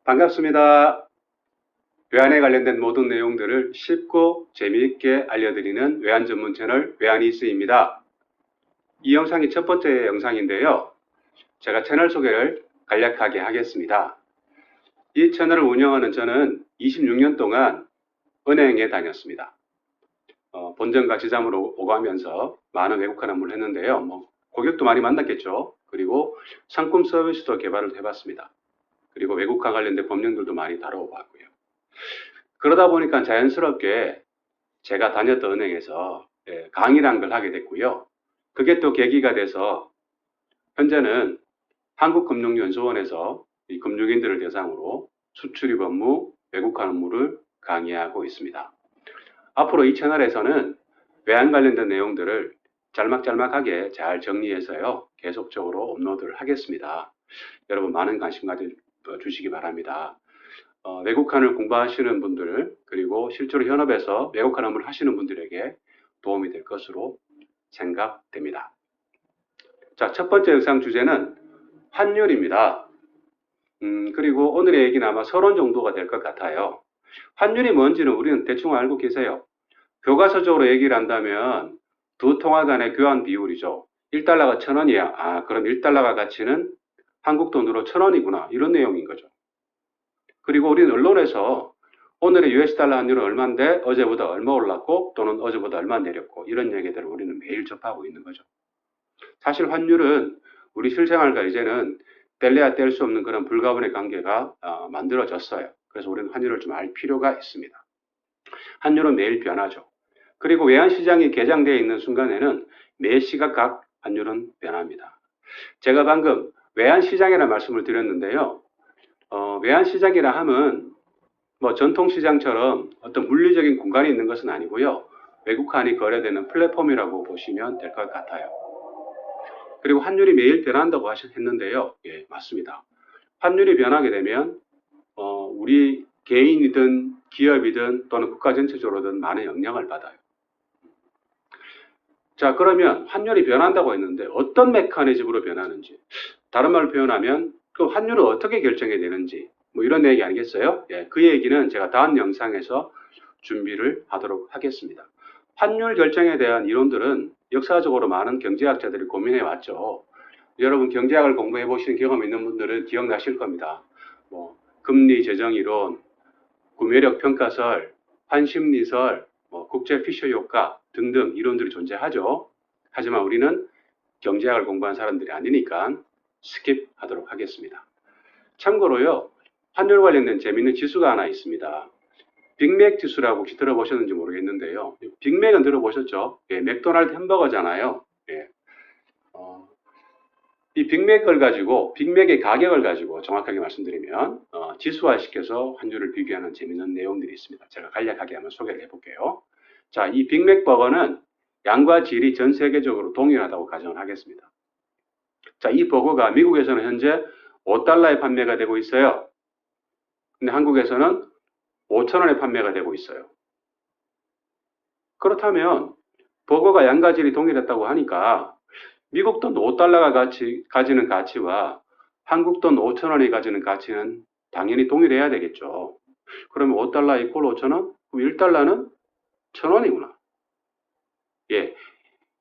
반갑습니다. 외환에 관련된 모든 내용들을 쉽고 재미있게 알려드리는 외환 전문 채널 외환이스입니다. 이 영상이 첫 번째 영상인데요. 제가 채널 소개를 간략하게 하겠습니다. 이 채널을 운영하는 저는 26년 동안 은행에 다녔습니다. 본점과 지점으로 오가면서 많은 외국화 업무를 했는데요. 고객도 많이 만났겠죠. 그리고 상품 서비스도 개발을 해봤습니다. 그리고 외국화 관련된 법령들도 많이 다뤄봤고요. 그러다 보니까 자연스럽게 제가 다녔던 은행에서 강의라는 걸 하게 됐고요. 그게 또 계기가 돼서 현재는 한국금융연수원에서 이 금융인들을 대상으로 수출입 업무, 외국화 업무를 강의하고 있습니다. 앞으로 이 채널에서는 외환 관련된 내용들을 짤막짤막하게 잘 정리해서요. 계속적으로 업로드를 하겠습니다. 여러분 많은 관심 가져주시기 바랍니다. 외국환을 공부하시는 분들 그리고 실제로 현업에서 외국환 업무를 하시는 분들에게 도움이 될 것으로 생각됩니다. 자, 첫 번째 영상 주제는 환율입니다. 그리고 오늘의 얘기는 아마 서론 정도가 될 것 같아요. 환율이 뭔지는 우리는 대충 알고 계세요. 교과서적으로 얘기를 한다면 두 통화 간의 교환 비율이죠. 1달러가 1,000원이야. 아, 그럼 1달러가 가치는 한국 돈으로 1,000원이구나. 이런 내용인 거죠. 그리고 우리는 언론에서 오늘의 US달러 환율은 얼마인데 어제보다 얼마 올랐고 또는 어제보다 얼마 내렸고 이런 얘기들을 우리는 매일 접하고 있는 거죠. 사실 환율은 우리 실생활과 이제는 뗄래야 뗄 수 없는 그런 불가분의 관계가 만들어졌어요. 그래서 우리는 환율을 좀 알 필요가 있습니다. 환율은 매일 변하죠. 그리고 외환시장이 개장되어 있는 순간에는 매 시각 환율은 변합니다. 제가 방금 외환시장이라는 말씀을 드렸는데요. 외환시장이라 함은 전통시장처럼 어떤 물리적인 공간이 있는 것은 아니고요. 외국환이 거래되는 플랫폼이라고 보시면 될 것 같아요. 그리고 환율이 매일 변한다고 했는데요. 예, 맞습니다. 환율이 변하게 되면 우리 개인이든 기업이든 또는 국가 전체적으로든 많은 영향을 받아요. 자, 그러면 환율이 변한다고 했는데 어떤 메커니즘으로 변하는지, 다른 말로 표현하면 그 환율을 어떻게 결정해야 되는지 이런 얘기 아니겠어요? 예, 그 얘기는 제가 다음 영상에서 준비를 하도록 하겠습니다. 환율 결정에 대한 이론들은 역사적으로 많은 경제학자들이 고민해 왔죠. 여러분 경제학을 공부해 보시는 경험 있는 분들은 기억나실 겁니다. 금리 재정 이론, 구매력 평가설, 환심리설, 국제 피셔 효과 등등 이론들이 존재하죠. 하지만 우리는 경제학을 공부한 사람들이 아니니까 스킵하도록 하겠습니다. 참고로요, 환율 관련된 재미있는 지수가 하나 있습니다. 빅맥 지수라고 혹시 들어보셨는지 모르겠는데요. 빅맥은 들어보셨죠? 예, 맥도날드 햄버거잖아요. 예. 이 빅맥을 가지고, 빅맥의 가격을 가지고 정확하게 말씀드리면 지수화시켜서 환율을 비교하는 재미있는 내용들이 있습니다. 제가 간략하게 한번 소개를 해볼게요. 자, 이 빅맥 버거는 양과 질이 전 세계적으로 동일하다고 가정을 하겠습니다. 자, 이 버거가 미국에서는 현재 5달러에 판매가 되고 있어요. 근데 한국에서는 5,000원에 판매가 되고 있어요. 그렇다면 버거가 양과 질이 동일했다고 하니까 미국 돈 5달러가 가지는 가치와 한국 돈 5,000원이 가지는 가치는 당연히 동일해야 되겠죠. 그러면 5달러 이퀄 5,000원? 그럼 1달러는 1,000원이구나. 예,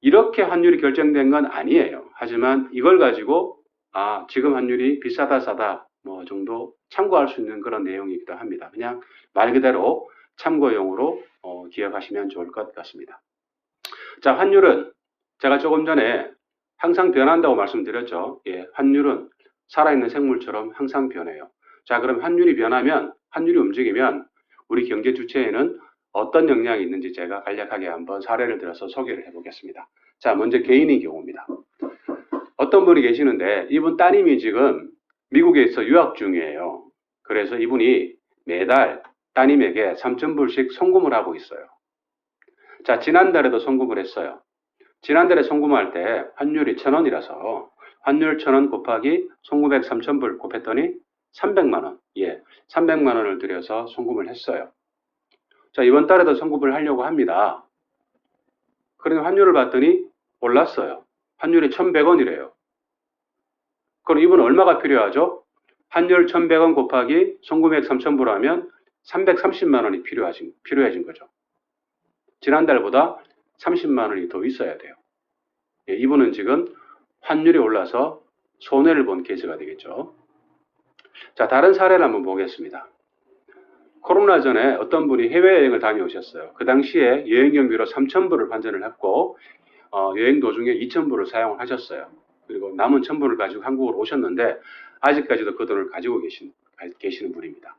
이렇게 환율이 결정된 건 아니에요. 하지만 이걸 가지고 지금 환율이 비싸다 싸다 정도 참고할 수 있는 그런 내용이기도 합니다. 그냥 말 그대로 참고용으로 기억하시면 좋을 것 같습니다. 자, 환율은 제가 조금 전에 항상 변한다고 말씀드렸죠. 예, 환율은 살아있는 생물처럼 항상 변해요. 자, 그럼 환율이 변하면, 환율이 움직이면 우리 경제 주체에는 어떤 영향이 있는지 제가 간략하게 한번 사례를 들어서 소개를 해보겠습니다. 자, 먼저 개인의 경우입니다. 어떤 분이 계시는데 이분 따님이 지금 미국에 있어 유학 중이에요. 그래서 이분이 매달 따님에게 3,000불씩 송금을 하고 있어요. 자, 지난달에도 송금을 했어요. 지난달에 송금할 때 환율이 1,000원이라서 환율 1,000원 곱하기 송금액 3,000불 곱했더니 300만원. 예, 300만원을 들여서 송금을 했어요. 자, 이번 달에도 송금을 하려고 합니다. 그런데 환율을 봤더니 올랐어요. 환율이 1,100원이래요. 그럼 이분 얼마가 필요하죠? 환율 1,100원 곱하기 송금액 3,000불하면 330만 원이 필요해진 거죠. 지난달보다 30만 원이 더 있어야 돼요. 예, 이분은 지금 환율이 올라서 손해를 본 케이스가 되겠죠. 자, 다른 사례를 한번 보겠습니다. 코로나 전에 어떤 분이 해외여행을 다녀오셨어요. 그 당시에 여행 경비로 3,000불을 환전을 했고 여행 도중에 2,000불을 사용을 하셨어요. 그리고 남은 1,000불을 가지고 한국으로 오셨는데 아직까지도 그 돈을 가지고 계시는 분입니다.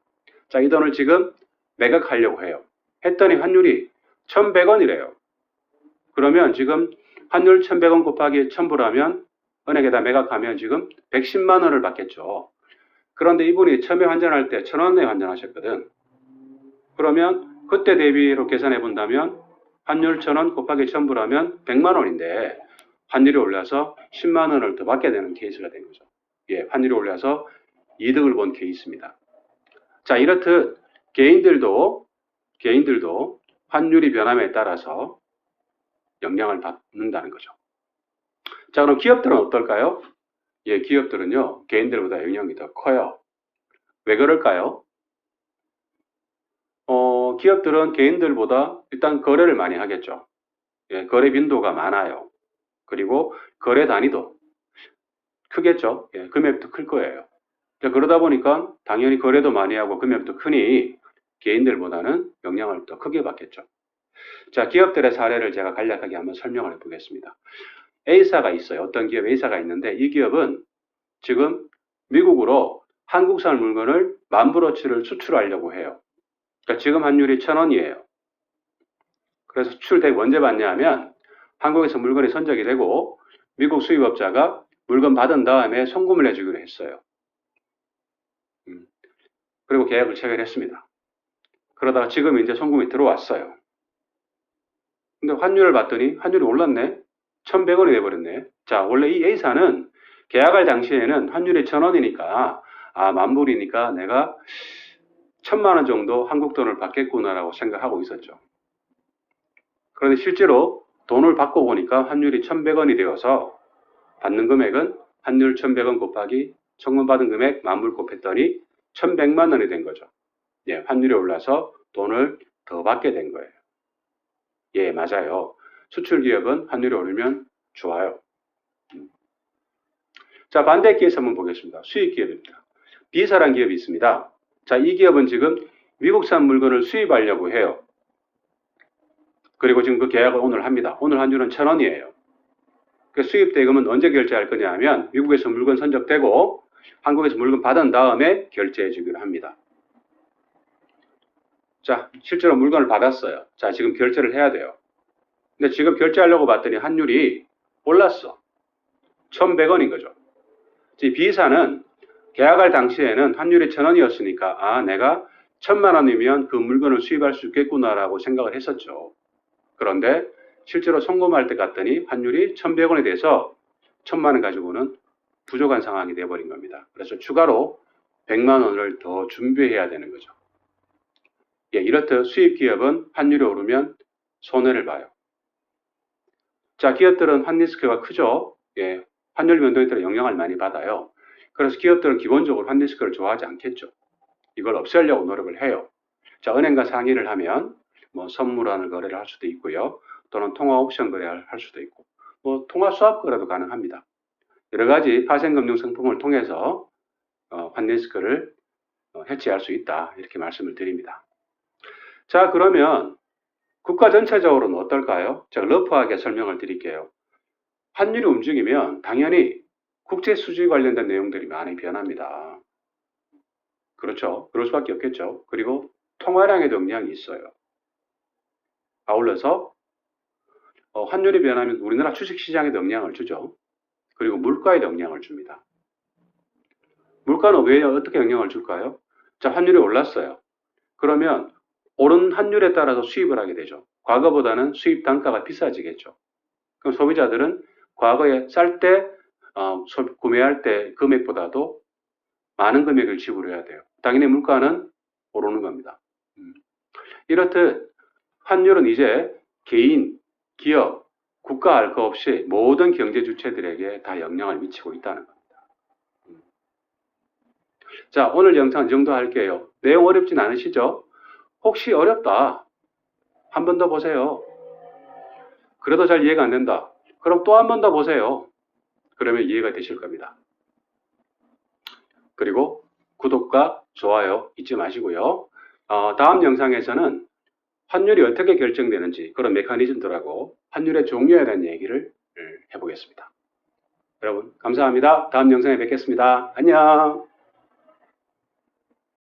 자, 이 돈을 지금 매각하려고 해요. 했더니 환율이 1,100원이래요. 그러면 지금 환율 1,100원 곱하기 1,000불 하면 은행에다 매각하면 지금 110만 원을 받겠죠. 그런데 이분이 처음에 환전할 때 1,000원에 환전하셨거든. 그러면 그때 대비로 계산해 본다면 환율 1,000원 곱하기 1,000불 하면 100만 원인데 환율이 올라서 10만 원을 더 받게 되는 케이스가 된 거죠. 예, 환율이 올라서 이득을 본 케이스입니다. 자, 이렇듯 개인들도 환율이 변함에 따라서 영향을 받는다는 거죠. 자, 그럼 기업들은 어떨까요? 예, 기업들은요, 개인들보다 영향이 더 커요. 왜 그럴까요? 기업들은 개인들보다 일단 거래를 많이 하겠죠. 예, 거래 빈도가 많아요. 그리고 거래 단위도 크겠죠. 예, 금액도 클 거예요. 그러다 보니까 당연히 거래도 많이 하고 금액도 크니 개인들보다는 영향을 더 크게 받겠죠. 자, 기업들의 사례를 제가 간략하게 한번 설명을 해보겠습니다. A사가 있어요. 어떤 기업 A사가 있는데 이 기업은 지금 미국으로 한국산 물건을 10,000브로치를 수출하려고 해요. 그러니까 지금 환율이 1,000원이에요. 그래서 수출 대비 언제 받냐 하면 한국에서 물건이 선적이 되고 미국 수입업자가 물건 받은 다음에 송금을 해주기로 했어요. 그리고 계약을 체결했습니다. 그러다가 지금 이제 송금이 들어왔어요. 근데 환율을 봤더니 환율이 올랐네? 1,100원이 돼버렸네. 자, 원래 이 A사는 계약할 당시에는 환율이 1,000원이니까 10,000불이니까 내가 1,000만 원 정도 한국 돈을 받겠구나라고 생각하고 있었죠. 그런데 실제로 돈을 받고 보니까 환율이 1,100원이 되어서 받는 금액은 환율 1,100원 곱하기 송금받은 금액 10,000불 곱했더니 1,100만 원이 된 거죠. 예, 환율이 올라서 돈을 더 받게 된 거예요. 예, 맞아요. 수출 기업은 환율이 오르면 좋아요. 자, 반대 케이스 한번 보겠습니다. 수입 기업입니다. B사라는 기업이 있습니다. 자, 이 기업은 지금 미국산 물건을 수입하려고 해요. 그리고 지금 그 계약을 오늘 합니다. 오늘 환율은 1,000원이에요. 그 수입 대금은 언제 결제할 거냐 하면 미국에서 물건 선적되고 한국에서 물건 받은 다음에 결제해 주기로 합니다. 자, 실제로 물건을 받았어요. 자, 지금 결제를 해야 돼요. 근데 지금 결제하려고 봤더니 환율이 올랐어. 1,100원인 거죠. B사는 계약할 당시에는 환율이 1,000원이었으니까 내가 1,000만 원이면 그 물건을 수입할 수 있겠구나라고 생각을 했었죠. 그런데 실제로 송금할 때 갔더니 환율이 1,100원이 돼서 1,000만 원 가지고는 부족한 상황이 돼버린 겁니다. 그래서 추가로 100만 원을 더 준비해야 되는 거죠. 예, 이렇듯 수입 기업은 환율이 오르면 손해를 봐요. 자, 기업들은 환리스크가 크죠. 예, 환율 변동에 따라 영향을 많이 받아요. 그래서 기업들은 기본적으로 환리스크를 좋아하지 않겠죠. 이걸 없애려고 노력을 해요. 자, 은행과 상의를 하면 뭐 선물하는 거래를 할 수도 있고요. 또는 통화 옵션 거래를 할 수도 있고 뭐 통화 수합 거래도 가능합니다. 여러 가지 파생금융 상품을 통해서 환리스크를 해치할 수 있다. 이렇게 말씀을 드립니다. 자, 그러면 국가 전체적으로는 어떨까요? 제가 러프하게 설명을 드릴게요. 환율이 움직이면 당연히 국제 수지 관련된 내용들이 많이 변합니다. 그렇죠. 그럴 수밖에 없겠죠. 그리고 통화량에도 영향이 있어요. 아울러서 환율이 변하면 우리나라 주식시장에도 영향을 주죠. 그리고 물가에도 영향을 줍니다. 물가는 왜 어떻게 영향을 줄까요? 자, 환율이 올랐어요. 그러면 오른 환율에 따라서 수입을 하게 되죠. 과거보다는 수입 단가가 비싸지겠죠. 그럼 소비자들은 과거에 쌀 때 구매할 때 금액보다도 많은 금액을 지불해야 돼요. 당연히 물가는 오르는 겁니다. 이렇듯 환율은 이제 개인, 기업, 국가 알 것 없이 모든 경제 주체들에게 다 영향을 미치고 있다는 겁니다. 자, 오늘 영상 이 정도 할게요. 내용 어렵진 않으시죠? 혹시 어렵다. 한 번 더 보세요. 그래도 잘 이해가 안 된다. 그럼 또 한 번 더 보세요. 그러면 이해가 되실 겁니다. 그리고 구독과 좋아요 잊지 마시고요. 다음 영상에서는 환율이 어떻게 결정되는지 그런 메커니즘들하고 환율의 종류에 대한 얘기를 해보겠습니다. 여러분 감사합니다. 다음 영상에 뵙겠습니다. 안녕.